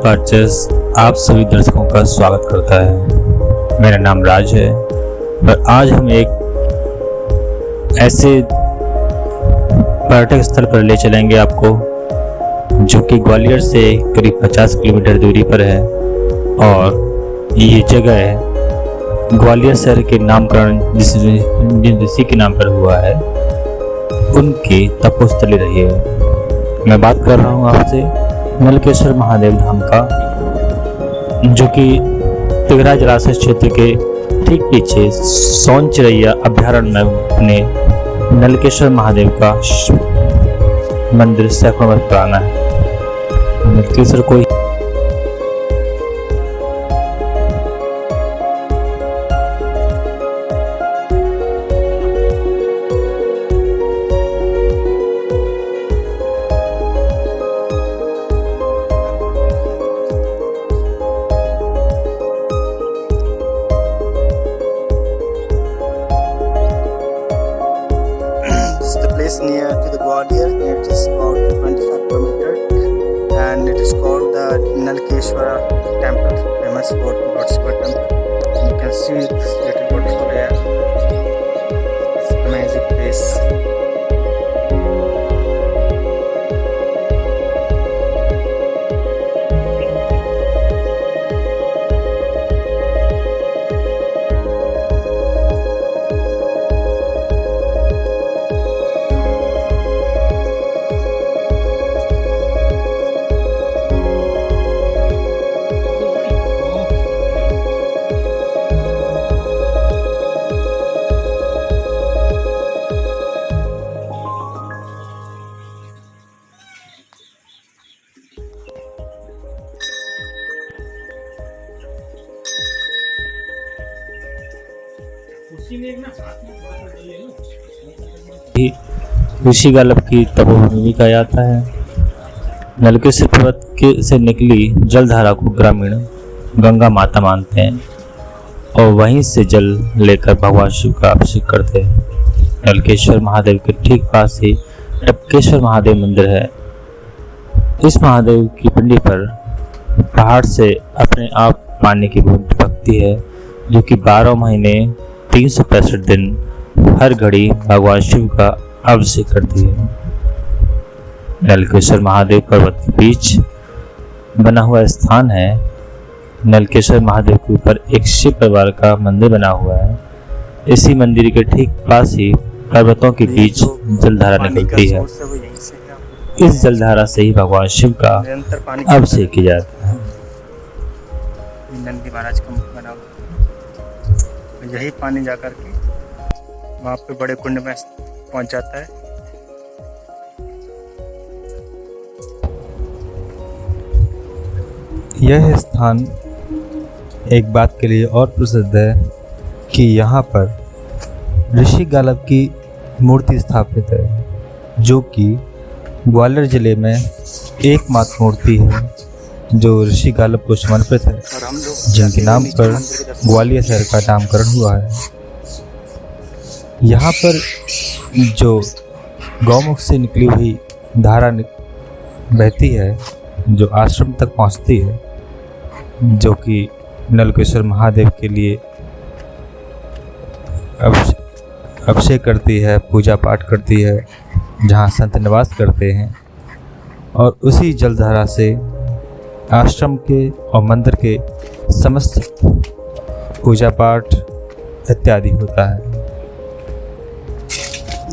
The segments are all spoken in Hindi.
डिपार्चर्स आप सभी दर्शकों का स्वागत करता है। मेरा नाम राज है और आज हम एक ऐसे पर्यटक स्थल पर ले चलेंगे आपको जो कि ग्वालियर से करीब 50 किलोमीटर दूरी पर है और ये जगह है ग्वालियर शहर के नामकरण जिन ऋषि के नाम पर हुआ है उनकी तपोस्थली रही है। मैं बात कर रहा हूँ आपसे नलकेश्वर महादेव धाम का, जो कि तिगरा जलाशय क्षेत्र के ठीक पीछे सोनचिरैया अभ्यारण्य में अपने नलकेश्वर महादेव का मंदिर सैकड़ों वर्ष पुराना है। नलकेश्वर कोई near to the Gwalior. It is about 25 kilometers and it is called the Nalkeshwara temple, famous for Lord Shiva temple. And you can see this little waterfall here. It's an amazing place. ऋषि गालब की तपोभूमि भी कहा जाता है। नलकेश्वर पर्वत से निकली जलधारा को ग्रामीण गंगा माता मानते हैं और वहीं से जल लेकर भगवान शिव का अभिषेक करते हैं। नलकेश्वर महादेव के ठीक पास ही टपकेश्वर महादेव मंदिर है। इस महादेव की पिंडी पर पहाड़ से अपने आप पानी की बूंद टपकती है, जो कि 12 महीने 365 दिन हर घड़ी भगवान शिव का अभिषेक करती है। नलकेश्वर महादेव पर्वत के बीच बना हुआ स्थान है। नलकेश्वर महादेव के ऊपर एक शिव परिवार का मंदिर बना हुआ है। इसी मंदिर के ठीक पास ही पर्वतों के बीच जलधारा निकलती है। इस जलधारा से ही भगवान शिव का अभिषेक किया जाता है। नंदी महाराज का मुख बना हुआ, यही पानी जाकर के वहाँ पे बड़े कुंड में पहुँच जाता है। यह स्थान एक बात के लिए और प्रसिद्ध है कि यहाँ पर ऋषि गालब की मूर्ति स्थापित है, जो कि ग्वालियर जिले में एकमात्र मूर्ति है जो ऋषि गालब को समर्पित है, जिनके नाम पर ग्वालियर शहर का नामकरण हुआ है। यहाँ पर जो गौमुख से निकली हुई धारा बहती है, जो आश्रम तक पहुँचती है, जो कि नलकेश्वर महादेव के लिए अभिषेक करती है, पूजा पाठ करती है, जहाँ संत निवास करते हैं। और उसी जलधारा से आश्रम के और मंदिर के समस्त पूजा पाठ इत्यादि होता है।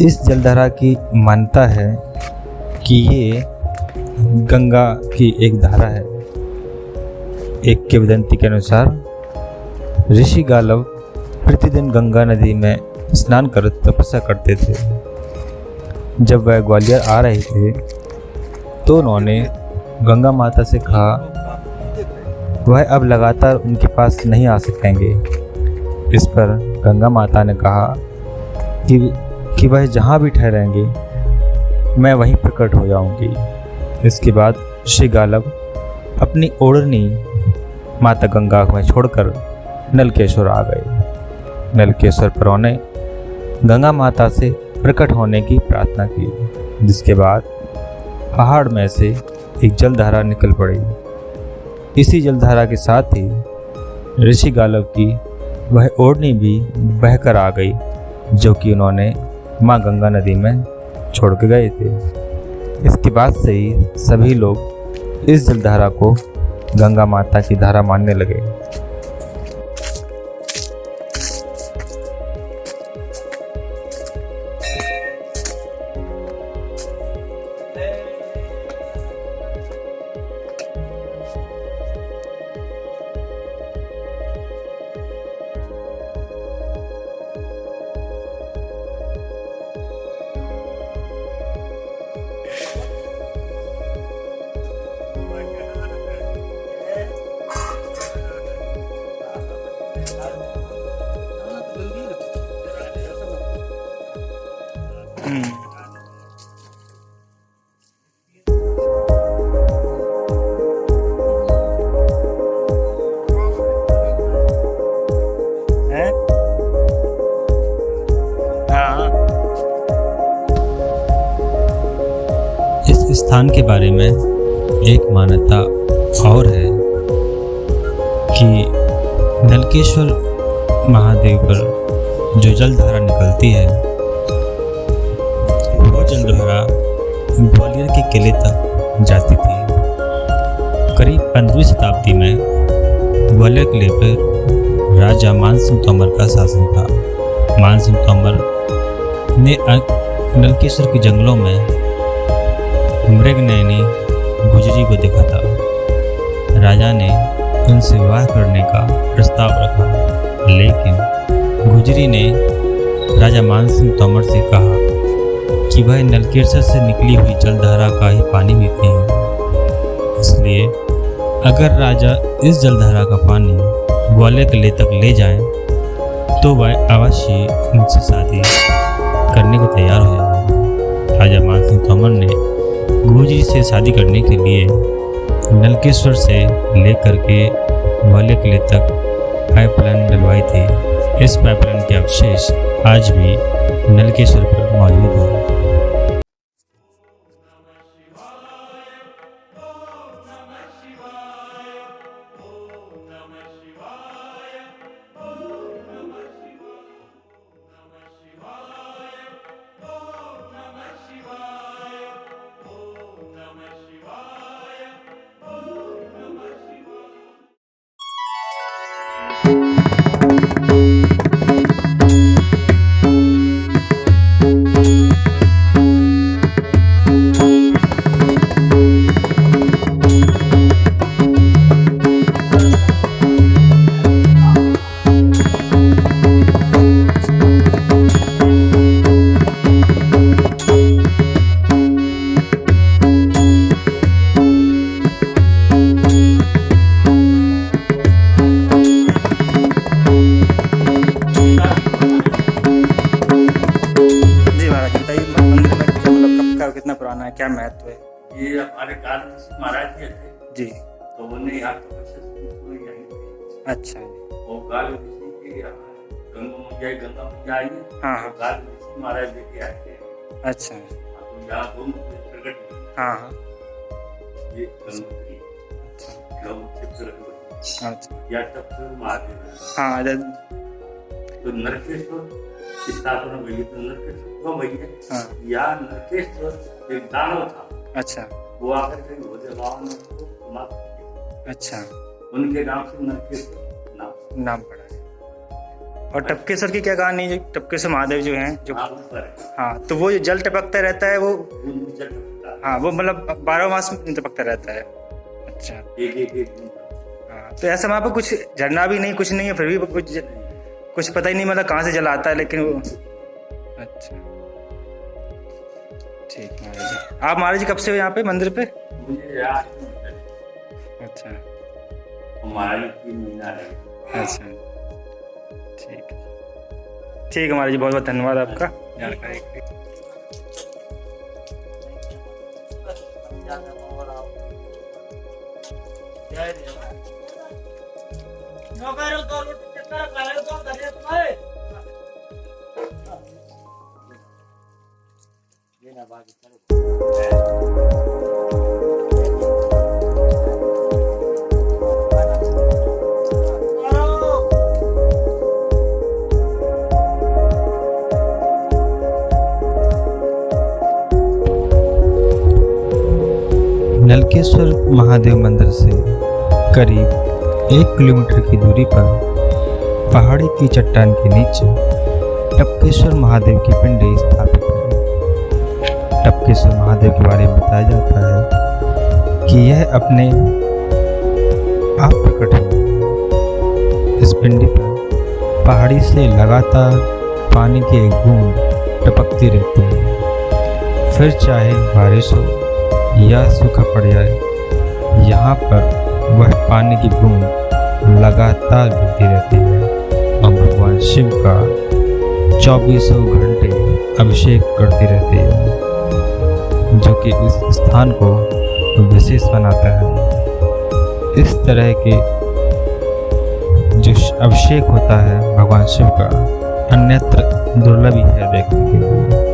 इस जलधारा की मान्यता है कि ये गंगा की एक धारा है। एक किंवदंती के अनुसार ऋषि गालब प्रतिदिन गंगा नदी में स्नान कर तपस्या करते थे। जब वह ग्वालियर आ रहे थे तो उन्होंने गंगा माता से कहा वह अब लगातार उनके पास नहीं आ सकेंगे। इस पर गंगा माता ने कहा कि वह जहाँ भी ठहरेंगे मैं वहीं प्रकट हो जाऊंगी। इसके बाद ऋषि गालब अपनी ओढ़नी माता गंगा में छोड़कर नलकेश्वर आ गए। नलकेश्वर पर उन्होंने गंगा माता से प्रकट होने की प्रार्थना की, जिसके बाद पहाड़ में से एक जलधारा निकल पड़ी इसी जलधारा के साथ ही ऋषि गालव की वह ओढ़नी भी बहकर आ गई जो कि उन्होंने माँ गंगा नदी में छोड़ के गए थे। इसके बाद से ही सभी लोग इस जलधारा को गंगा माता की धारा मानने लगे। हैं? हाँ इस स्थान के बारे में एक मान्यता और है कि नलकेश्वर महादेव पर जो जलधारा निकलती है वो जलधारा ग्वालियर के किले तक जाती थी। करीब 15वीं शताब्दी में ग्वालियर किले पर राजा मानसिंह तोमर का शासन था। मानसिंह तोमर ने नलकेश्वर के जंगलों में मृगनयनी गुजरी को देखा था। राजा ने उनसे विवाह करने का प्रस्ताव रखा, लेकिन गुजरी ने राजा मानसिंह तोमर से कहा कि वह नलकेश्वर से निकली हुई जलधारा का ही पानी पीते हैं, इसलिए अगर राजा इस जलधारा का पानी ग्वालियर किले तक ले जाएं, तो वह अवश्य उनसे शादी करने को तैयार हो जाएगा। राजा मानसिंह तोमर ने गुजरी से शादी करने के लिए नलकेश्वर से लेकर के ग्वालियर किले तक पाइपलाइन डलवाई थी। इस पाइपलाइन के अवशेष आज भी नलकेश्वर पर मौजूद हैं। कितना पुराना है, क्या महत्व है? ये हमारे काल ऋषि महाराज जी थे जी। तो उन्हें यहाँ तपस्या शुरू यहीं थी। अच्छा जी। और काल ऋषि के यहाँ गंगा मैया आई है। हाँ हाँ। तो काल ऋषि महाराज लेके आए थे। अच्छा। तो यहाँ दोनों प्रकट हुए। हाँ हाँ। ये गंगोत्री अच्छा। या तब से महादेव है। हाँ तो नरकेश्वर स्थापना हुई तो नरकेश्वर कब हुई है? हाँ। यहाँ नरकेश्वर एक दानव था। अच्छा। वो आकर के भोले बाबा ने उसको समाप्त किया। अच्छा। उनके नाम से नरकेश्वर नाम पड़ा है। और टपकेश्वर की क्या कहानी है? टपकेश्वर महादेव जो हैं जो हाँ, तो वो जल टपकता रहता है वो। हाँ, वो मतलब 12 मास में टपकता रहता है। अच्छा। हाँ, तो ऐसा वहाँ पर कुछ झरना भी नहीं, कुछ नहीं है, फिर भी कुछ पता ही नहीं मतलब कहाँ से जल आता है, लेकिन वो। अच्छा ठीक महाराज जी। आप महाराज जी कब से हो यहाँ पे मंदिर पे? मुझे अच्छा। हमारी 3 महीना है। अच्छा ठीक है। ठीक है महाराज जी, बहुत बहुत धन्यवाद आपका जानकारी के लिए। टपकेश्वर महादेव मंदिर से करीब 1 किलोमीटर की दूरी पर पहाड़ी की चट्टान के नीचे टपकेश्वर महादेव की पिंडी स्थापित है। टपकेश्वर महादेव के बारे में बताया जाता है कि यह अपने आप प्रकट है। इस पिंडी पर पहाड़ी से लगातार पानी की एक बूंद टपकती रहती है, फिर चाहे बारिश हो या सूखा पड़ जाए, यहाँ पर वह पानी की बूंद लगातार गिरती रहती है और भगवान शिव का 2400 घंटे अभिषेक करती रहती है, जो कि इस स्थान को विशेष बनाता है। इस तरह के जो अभिषेक होता है भगवान शिव का, अन्यत्र दुर्लभ ही है देखने के लिए।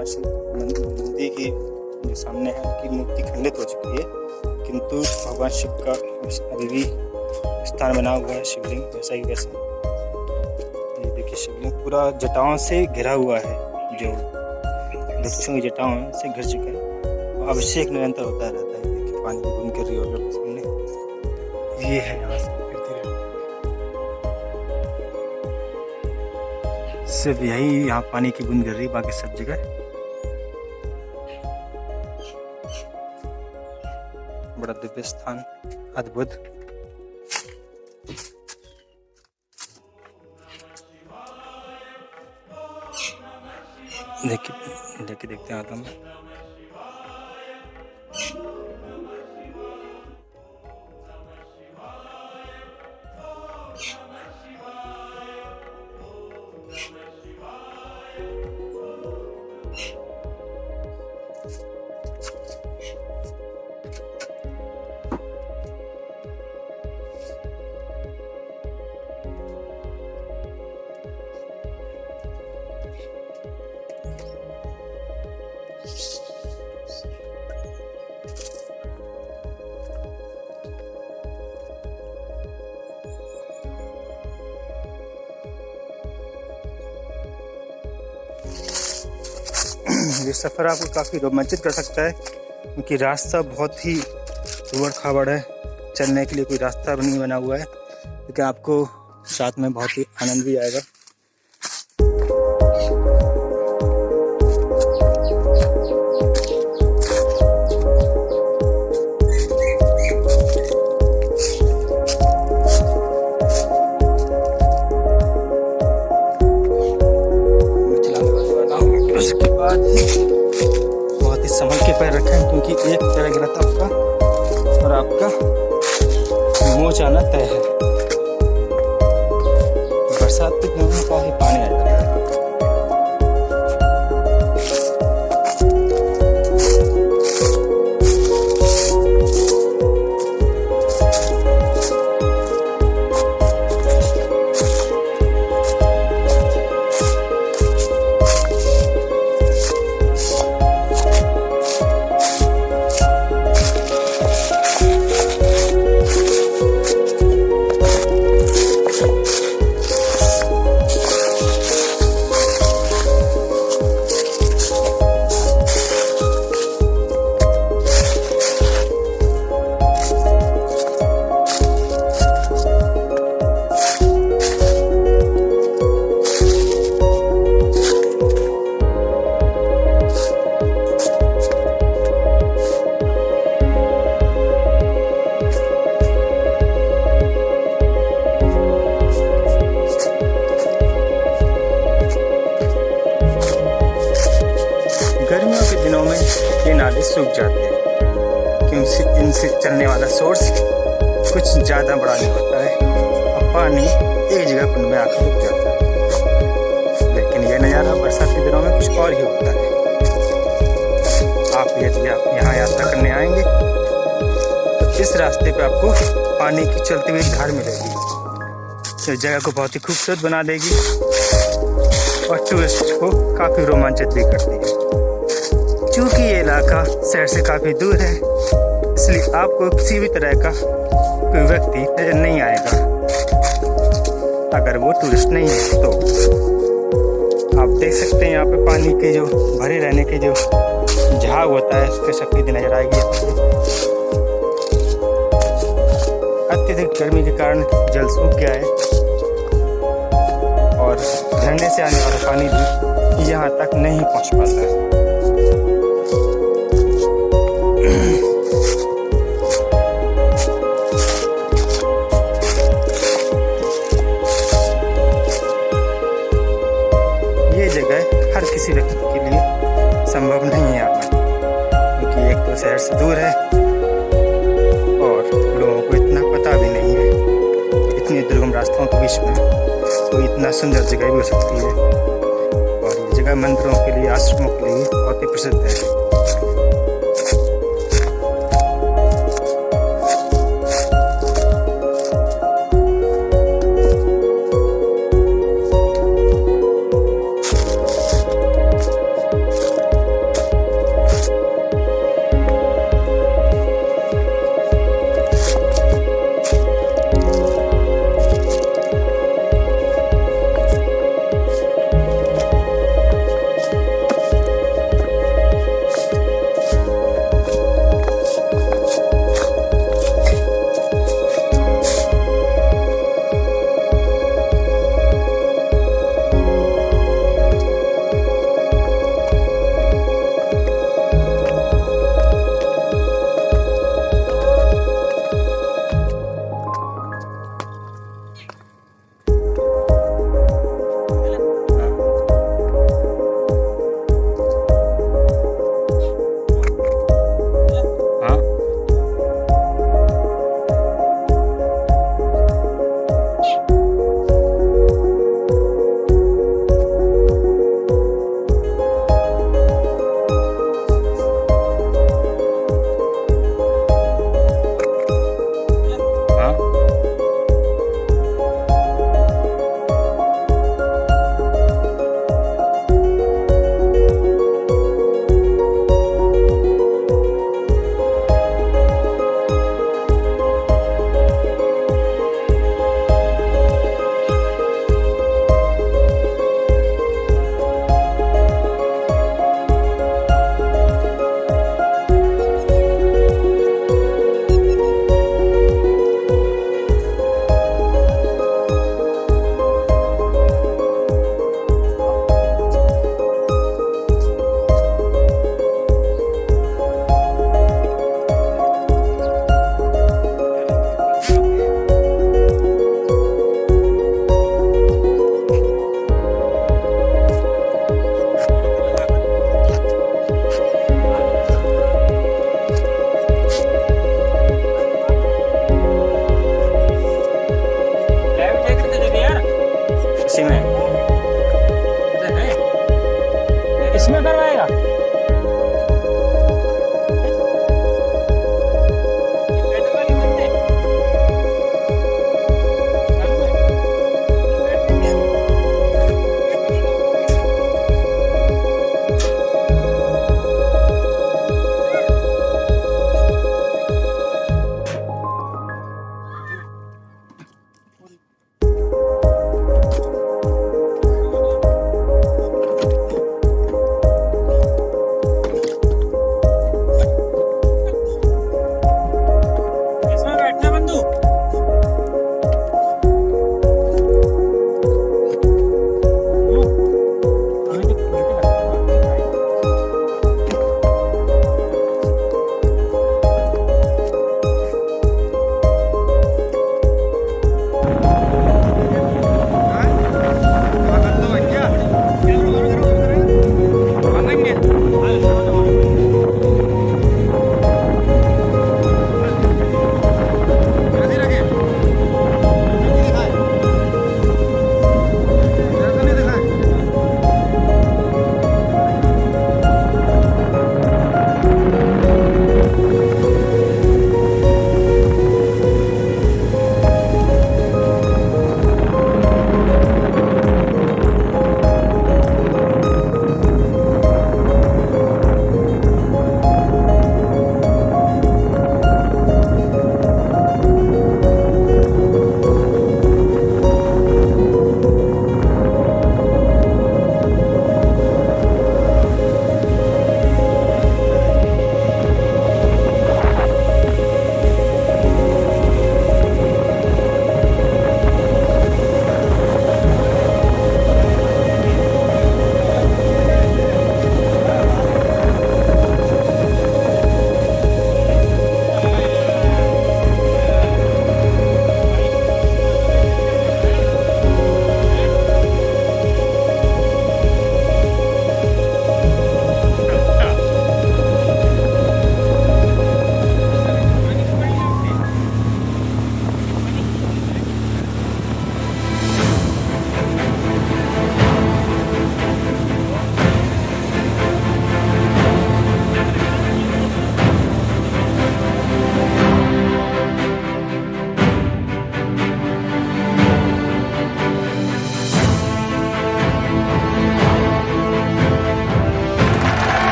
मंदिर की जो सामने है उनकी मूर्ति खंडित हो चुकी है, किंतु भगवान शिव का अभी भी स्थान बना हुआ है, शिवलिंग वैसा ही वैसा। ये देखिए शिवलिंग पूरा जटाओं से घिरा हुआ है, जो वृक्षों की जटाओं से घिर चुका है और अभिषेक निरंतर होता रहता है। देखिए पानी की बूंद गिर रही होगी सामने, ये है यहाँ से सिर्फ यही यहाँ पानी की बूंद गिर रही, बाकी सब जगह बड़ा दिव्य स्थान, अद्भुत। देखिए देखते हैं आदम। ये सफ़र आपको काफ़ी रोमांचित कर सकता है, क्योंकि रास्ता बहुत ही उबड़ खाबड़ है, चलने के लिए कोई रास्ता भी नहीं बना हुआ है, लेकिन आपको साथ में बहुत ही आनंद भी आएगा। बहुत ही संभल के पैर रखें, क्योंकि एक पैर गिरा था आपका और आपका मुँह जाना तय है। बरसात के दिनों में काफी पानी आ जाता है। चलने वाला सोर्स कुछ ज़्यादा बड़ा नहीं होता है और पानी एक जगह कुंड में आकर रुक जाता है। लेकिन यह नज़ारा बरसात के दिनों में कुछ और ही होता है। आप यदि आप यहाँ यात्रा करने आएंगे तो इस रास्ते पे आपको पानी की चलती हुई धार मिलेगी जो जगह को बहुत ही खूबसूरत बना देगी और टूरिस्ट को काफ़ी रोमांचित भी करती है। चूँकि ये इलाका शहर से काफ़ी दूर है इसलिए आपको किसी भी तरह का कोई व्यक्ति नजर नहीं आएगा अगर वो टूरिस्ट नहीं है तो। आप देख सकते हैं यहाँ पे पानी के जो भरे रहने के जो झाग होता है उसके सफेदी नजर आएगी। अत्यधिक गर्मी के कारण जल सूख गया है और झरने से आने वाला पानी भी यहाँ तक नहीं पहुँच पाता है। ये जगह हर किसी व्यक्ति के लिए संभव नहीं है आना क्योंकि एक तो शहर से दूर है और लोगों को इतना पता भी नहीं है। इतनी दुर्गम रास्तों के बीच में तो इतना सुंदर जगह भी हो सकती है और ये जगह मंदिरों के लिए आश्रमों के लिए बहुत ही प्रसिद्ध है।